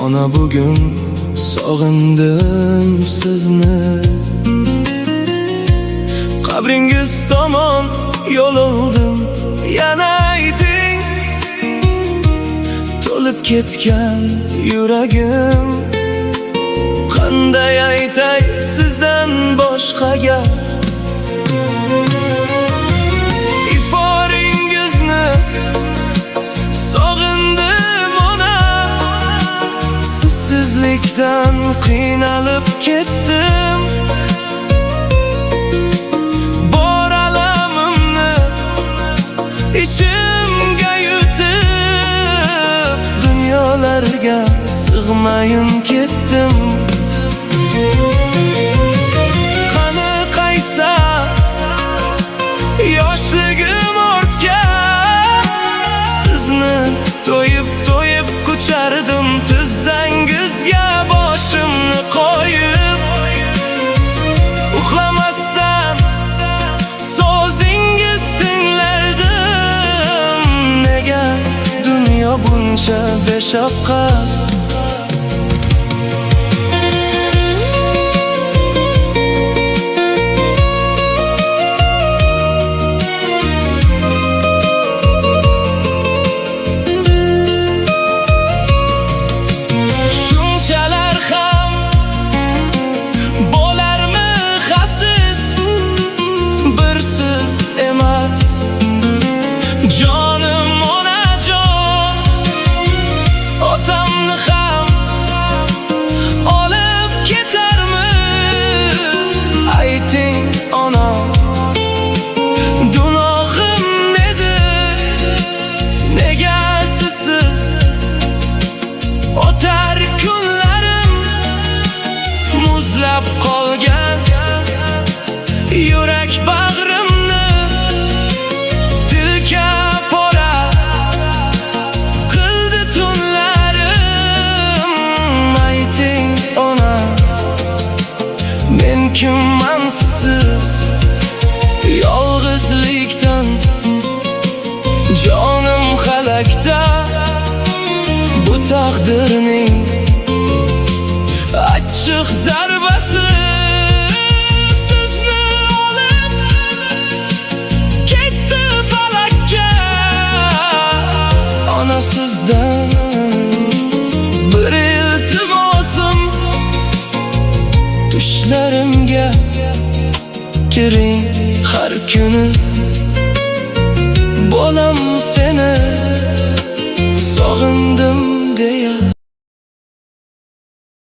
Ona bugün sog'indim sizni. Qabringiz tomon yo'l oldim, yana ayting. To'lib ketgan yuragim, qanday aytay sizdan boshqaga. Iforingizni sog'indim ona, sizsizlikdan qiynalib ketdim. Bor alamimni ichimga yutib, dunyolarga sig'mayin ketdim. Qani qaytsa yoshligim ortga, sizni to'yib kuchardim tizzangizga boshimni qo'yib. Uxlamasdan so'zingiz tinglardim. Nega dunyo buncha beshafqat? Jonim onajon, otamni ham olib ketarmi? Ayting ona, gunohim nedir? Nega sizsiz o'tar kunlarim? Muzlab qolgan yurak bag'rimni tilka pora qildi tunlarim. ayting ona, men kimman sizsiz? Yolg'izlikdan jonim halakda, bu taqdirning achchiq zarbasi. Sizni olib ketdi falakka. Ona, sizdan bir iltimosim, tushlarimga kiring har kuni. Bo'lam